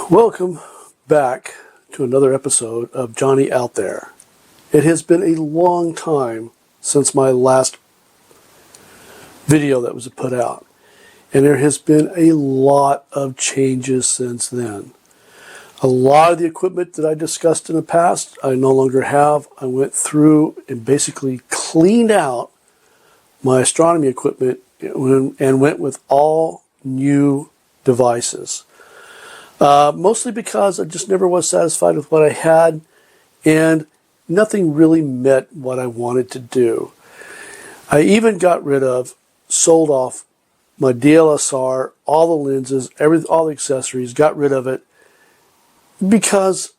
Welcome back to another episode of Johnny Out There. It has been a long time since my last video that was put out, and there has been a lot of changes since then. A lot of the equipment that I discussed in the past I no longer have. I went through and basically cleaned out my astronomy equipment and went with all new devices. Mostly because I just never was satisfied with what I had, and nothing really met what I wanted to do. I even sold off my DSLR, all the lenses, all the accessories, got rid of it because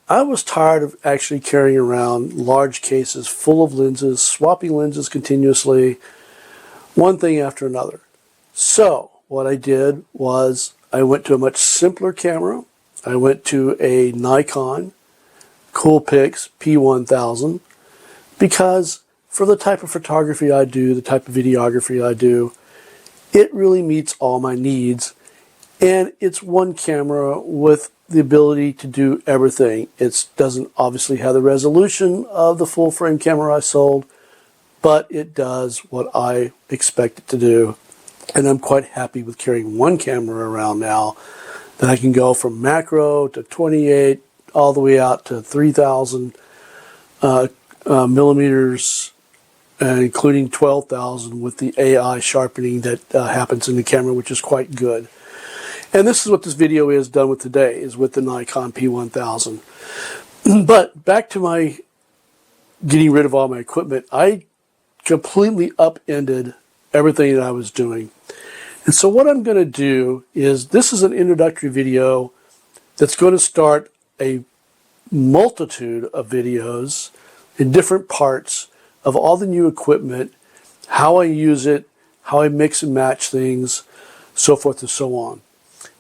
I was tired of actually carrying around large cases full of lenses, swapping lenses continuously, one thing after another. So what I did was I went to a much simpler camera. I went to a Nikon Coolpix P1000 because for the type of photography I do, the type of videography I do, it really meets all my needs. And it's one camera with the ability to do everything. It doesn't obviously have the resolution of the full frame camera I sold, but it does what I expect it to do. And I'm quite happy with carrying one camera around now that I can go from macro to 28 all the way out to 3,000 millimeters, including 12,000 with the AI sharpening that happens in the camera, which is quite good. And this is what this video is done with today, is with the Nikon P1000. But back to my getting rid of all my equipment, I completely upended everything that I was doing. And so what I'm going to do is, this is an introductory video that's going to start a multitude of videos in different parts of all the new equipment, how I use it, how I mix and match things, so forth and so on.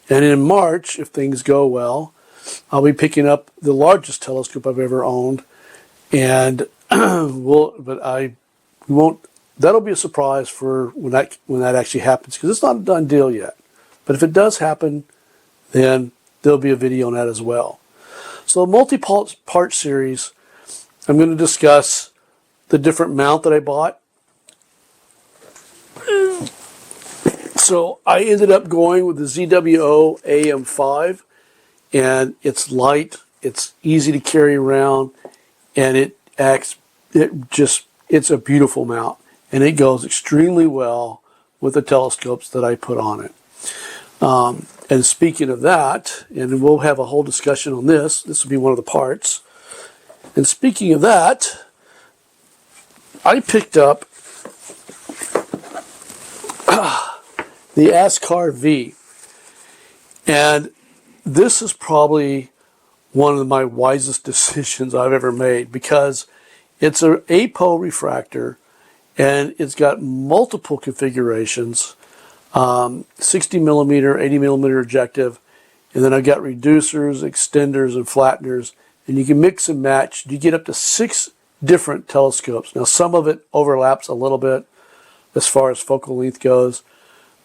And in March, if things go well, I'll be picking up the largest telescope I've ever owned, and that'll be a surprise for when that actually happens, because it's not a done deal yet. But if it does happen, then there'll be a video on that as well. So a multi-part series, I'm going to discuss the different mount that I bought. So I ended up going with the ZWO AM5, and it's light, it's easy to carry around, and it's a beautiful mount. And it goes extremely well with the telescopes that I put on it. And speaking of that, and we'll have a whole discussion on this will be one of the parts. And speaking of that, I picked up the Askar V. And this is probably one of my wisest decisions I've ever made, because it's an APO refractor, and it's got multiple configurations, 60 millimeter, 80 millimeter objective, and then I've got reducers, extenders, and flatteners, and you can mix and match. You get up to 6 different telescopes. Now, some of it overlaps a little bit as far as focal length goes,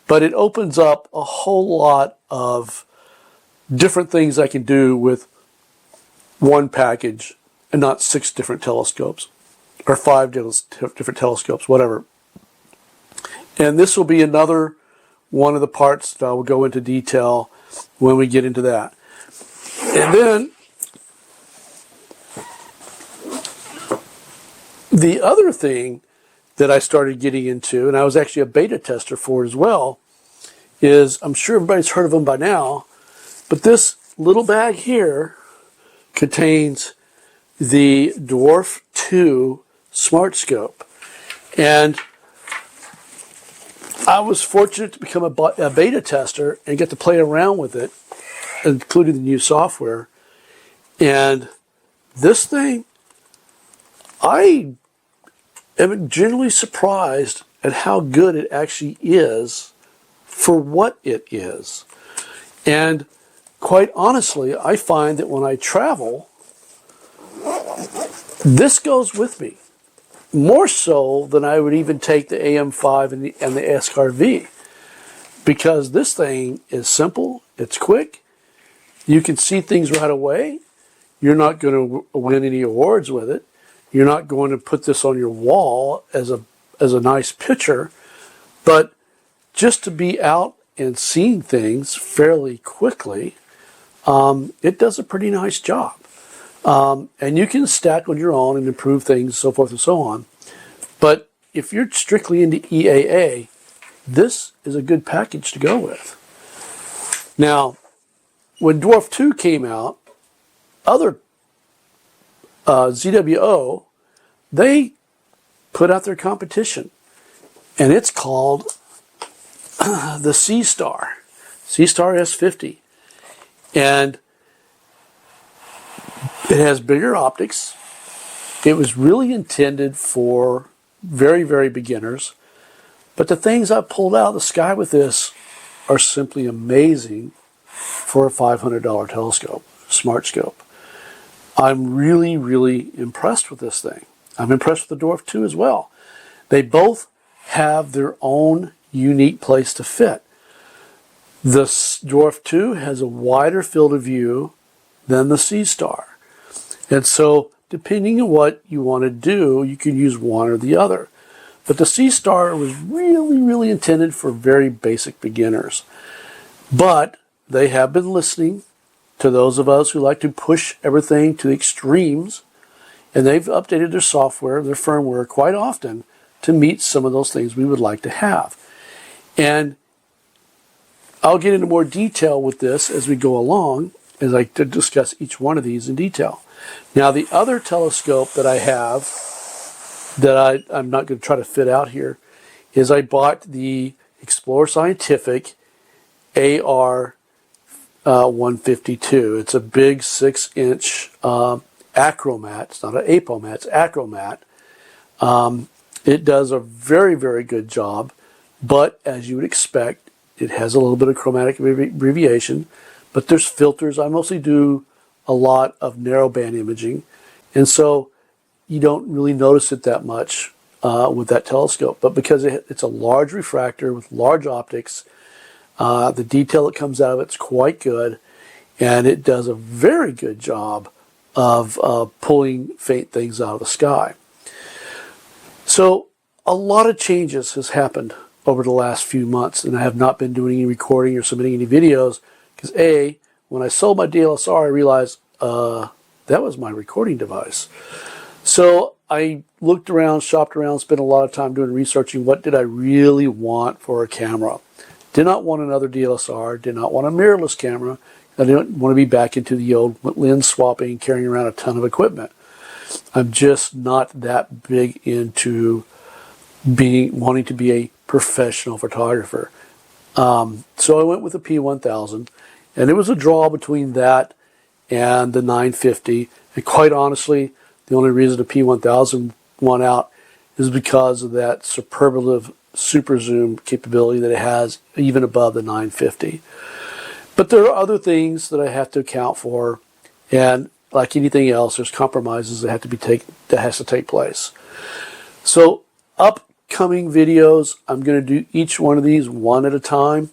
but it opens up a whole lot of different things I can do with one package and not 6 different telescopes. Or 5 different telescopes, whatever. And this will be another one of the parts that I will go into detail when we get into that. And then the other thing that I started getting into, and I was actually a beta tester for it as well, is, I'm sure everybody's heard of them by now, but this little bag here contains the Dwarf 2 Smart Scope. And I was fortunate to become a beta tester and get to play around with it, including the new software. And this thing, I am genuinely surprised at how good it actually is for what it is. And quite honestly, I find that when I travel, this goes with me. More so than I would even take the AM5 and the Askar V, because this thing is simple, it's quick, You can see things right away. You're not going to win any awards with it. You're not going to put this on your wall as a nice picture. But just to be out and seeing things fairly quickly, it does a pretty nice job. And you can stack on your own and improve things, so forth and so on. But if you're strictly into EAA, this is a good package to go with. Now, when Dwarf 2 came out, other ZWO, they put out their competition. And it's called the C-Star S50. And it has bigger optics. It was really intended for very, very beginners. But the things I pulled out of the sky with this are simply amazing for a $500 telescope, smart scope. I'm really, really impressed with this thing. I'm impressed with the Dwarf 2 as well. They both have their own unique place to fit. The Dwarf 2 has a wider field of view than the C-Star. And so, depending on what you want to do, you can use one or the other. But the C-Star was really, really intended for very basic beginners. But they have been listening to those of us who like to push everything to the extremes, and they've updated their software, their firmware, quite often to meet some of those things we would like to have. And I'll get into more detail with this as we go along, as I discuss each one of these in detail. Now, the other telescope that I have that I'm not going to try to fit out here is I bought the Explorer Scientific AR 152. It's a big 6-inch achromat. It's not an apomat, it's achromat. It does a very, very good job, but as you would expect, it has a little bit of chromatic abbreviation, but there's filters. I mostly do a lot of narrowband imaging, and so you don't really notice it that much with that telescope. But because it's a large refractor with large optics, the detail that comes out of it's quite good, and it does a very good job of pulling faint things out of the sky. So a lot of changes has happened over the last few months, and I have not been doing any recording or submitting any videos because A, when I sold my DLSR, I realized that was my recording device. So I looked around, shopped around, spent a lot of time doing researching what did I really want for a camera. Did not want another DLSR, did not want a mirrorless camera. I didn't want to be back into the old lens swapping, carrying around a ton of equipment. I'm just not that big into wanting to be a professional photographer. So I went with the P1000, and it was a draw between that and the 950. And quite honestly, the only reason the P1000 won out is because of that superlative super zoom capability that it has even above the 950. But there are other things that I have to account for, and like anything else, there's compromises that has to take place. So upcoming videos, I'm going to do each one of these one at a time.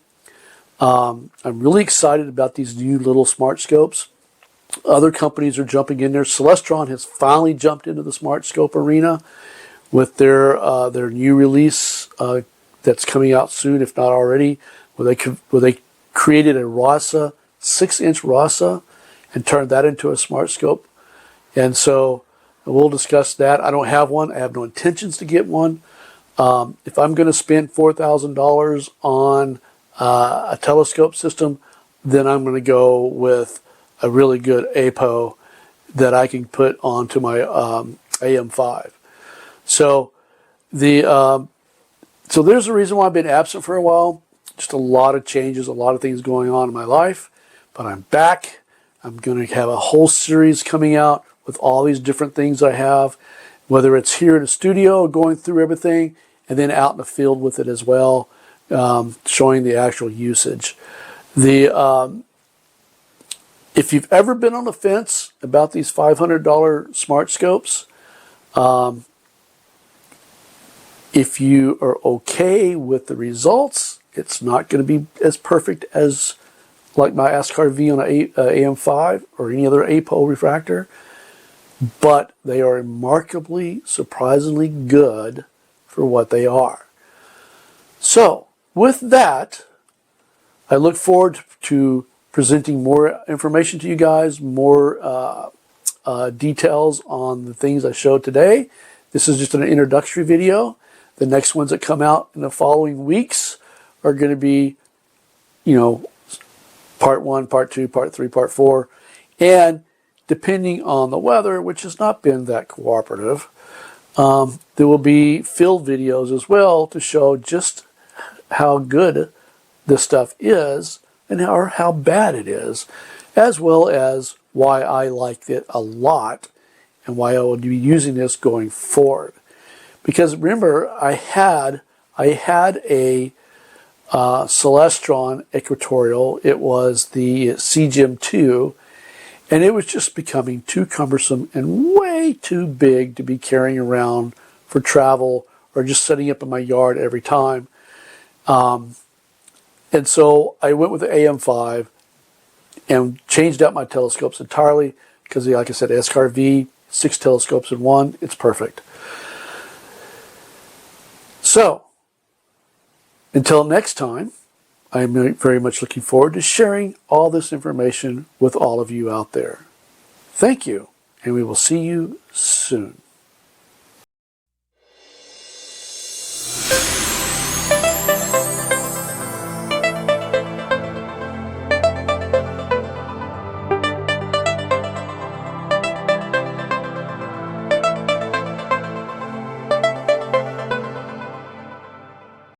I'm really excited about these new little smart scopes. Other companies are jumping in there. Celestron has finally jumped into the smart scope arena with their new release that's coming out soon, if not already, where they created a RASA 6-inch RASA and turned that into a smart scope. And so we'll discuss that. I don't have one. I have no intentions to get one. If I'm going to spend $4,000 on a telescope system, then I'm going to go with a really good APO that I can put onto my AM5. So so there's a reason why I've been absent for a while. Just a lot of changes, a lot of things going on in my life. But I'm back. I'm going to have a whole series coming out with all these different things I have, whether it's here in the studio, going through everything, and then out in the field with it as well, showing the actual usage. If you've ever been on the fence about these $500 smart scopes, if you are okay with the results, it's not going to be as perfect as like my ASCAR V on an AM5 or any other APO refractor, but they are remarkably, surprisingly good for what they are. So, with that, I look forward to presenting more information to you guys, more details on the things I showed today. This is just an introductory video. The next ones that come out in the following weeks are going to be, part 1, part 2, part 3, part 4. And depending on the weather, which has not been that cooperative, there will be field videos as well to show just how good this stuff is and how bad it is, as well as why I like it a lot and why I will be using this going forward. Because remember, I had a Celestron Equatorial. It was the CGM 2, and it was just becoming too cumbersome and way too big to be carrying around for travel or just setting up in my yard every time. And so I went with the AM5 and changed out my telescopes entirely because, like I said, ASCAR V, 6 telescopes in one, it's perfect. So, until next time, I am very much looking forward to sharing all this information with all of you out there. Thank you, and we will see you soon.